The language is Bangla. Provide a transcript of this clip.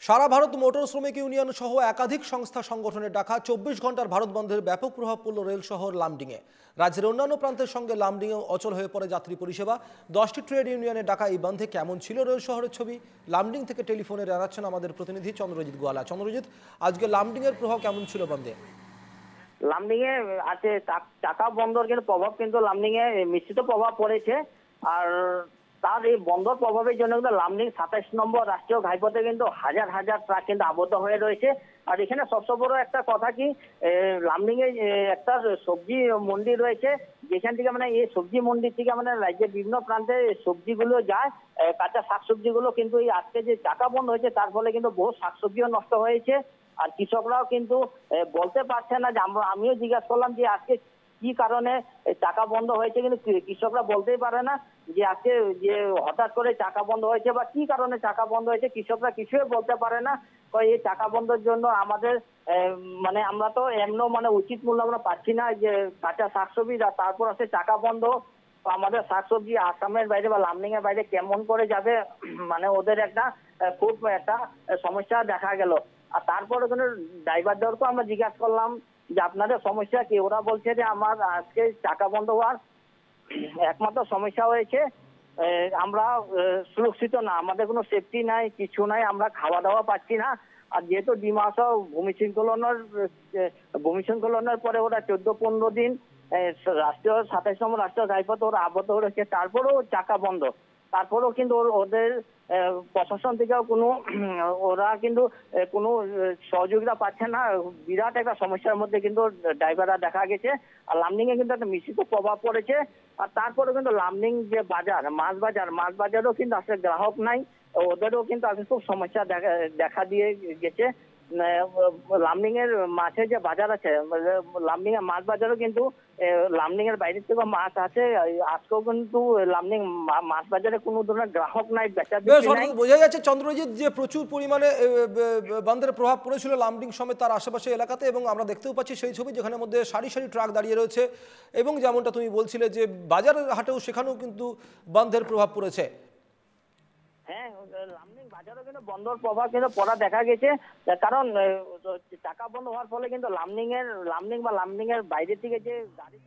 সারা ভারত মোটর শ্রমিক ইউনিয়ন সহ একাধিক সংস্থা সংগঠনের ডাকা 24 ঘন্টার ভারত বন্ধের ব্যাপক প্রভাব পড়ল রেল শহর লামডিংয়ে। রাজ্যের অন্যান্য প্রান্তের সঙ্গে লামডিংয়ে অচল হয়ে পড়ে যাত্রী পরিষেবা। 10টি ট্রেড ইউনিয়নের ডাকা এই বন্ধে কেমন ছিল রেল শহরের ছবি লামডিং থেকে টেলিফোনে জানাচ্ছেন আমাদের প্রতিনিধি চন্দ্রজিৎ গোয়ালা। চন্দ্রজিৎ, আজকে লামডিংয়ের প্রভাব কেমন ছিল বন্ধে? লামডিং এ আছে চাকা বন্দর কিন্তু প্রভাব কিন্তু লামডিং এ মিশ্রিত প্রভাব পড়েছে। আর তার এই বন্দর প্রভাবের জন্য কিন্তু লামডিং 27 নম্বর রাষ্ট্রীয় ঘাইপথে কিন্তু হাজার হাজার ট্রাক কিন্তু আবদ্ধ হয়ে রয়েছে। আর এখানে সবচেয়ে বড় একটা কথা কি, লামডিং এ একটা সবজি মন্ডি রয়েছে, যেখান থেকে মানে এই সবজি মন্ডি থেকে মানে রাজ্যের বিভিন্ন প্রান্তে সবজিগুলো যায়, কাঁচা শাকসবজিগুলো কিন্তু এই আজকে যে চাকা বন্ধ হয়েছে তার ফলে কিন্তু বহু শাকসবজিও নষ্ট হয়েছে। আর কৃষকরাও কিন্তু বলতে পারছে না যে আমিও জিজ্ঞাসা করলাম যে আজকে কি কারণে চাকা বন্ধ হয়েছে, কিন্তু কৃষকরা বলতেই পারে না যে আজকে যে হঠাৎ করে চাকা বন্ধ হয়েছে বা কি কারণে চাকা বন্ধ হয়েছে, কৃষকরা কিছুই বলতে পারে না। তো এই চাকা বন্ধের জন্য আমাদের মানে আমরা তো এমন মানে উচিত মূল্য আমরা পাচ্ছি না, যে কাঁচা শাকসবজি তারপর আছে চাকা বন্ধ। তো আমাদের শাকসবজি আসামের বাইরে বা লামডিং এর বাইরে কেমন করে যাবে, মানে ওদের একটা খুব একটা সমস্যা দেখা গেল। আর তারপরে কোনো ড্রাইভারদেরকেও আমরা জিজ্ঞাসা করলাম যে আপনাদের সমস্যা কি, ওরা বলছে যে আমার আজকে চাকা বন্ধ হওয়ার একমাত্র সমস্যা হয়েছে আমরা সুরক্ষিত না, আমাদের কোনো সেফটি নাই, কিছু নাই, আমরা খাওয়া দাওয়া পাচ্ছি না। আর যেহেতু ডিমাসও ভূমিস্খলনের পরে ওরা 14-15 দিন রাষ্ট্রীয় 27 নম্বর রাষ্ট্রীয় ঘাইপথে ওরা আবদ্ধ হয়েছে, তারপরেও চাকা বন্ধ। তারপরেও কিন্তু ওদের প্রশাসন থেকেও কোনো ওরা কিন্তু কোনো সহযোগিতা পাচ্ছে না। বিরাট একটা সমস্যার মধ্যে কিন্তু ড্রাইভাররা দেখা গেছে। আর লামডিং এ কিন্তু একটা মিশ্রিত প্রভাব পড়েছে। আর তারপরে কিন্তু লামডিং যে বাজার, মাছ বাজারও কিন্তু আসলে গ্রাহক নাই, ওদেরও কিন্তু আসলে খুব সমস্যা দেখা দিয়ে গেছে। লামডিং এর মাছের যে বাজার আছে, লামডিং এর মাছ বাজারও কিন্তু লামডিং এর বাইরে থেকে মাছ আছে, আজকেও কিন্তু লামডিং মাছ বাজারে কোনো ধরনের গ্রাহক নাই, বেচা বিক্রি নাই। বোঝা যাচ্ছে চন্দ্রজিৎ যে প্রচুর পরিমাণে বন্ধের প্রভাব পড়েছিল লামডিং সমেত তার আশেপাশে এলাকাতে, এবং আমরা দেখতেও পাচ্ছি সেই ছবি যেখানে মধ্যে সারি সারি ট্রাক দাঁড়িয়ে রয়েছে, এবং যেমনটা তুমি বলছিলে যে বাজারের হাটেও সেখানেও কিন্তু বন্ধের প্রভাব পড়েছে। হ্যাঁ, লামডিং বাজারও কিন্তু বন্ধর প্রভাব কিন্তু পড়া দেখা গেছে। কারণ চাকা বন্ধ হওয়ার ফলে কিন্তু লামডিং বা লামডিং এর বাইরে থেকে যে গাড়ি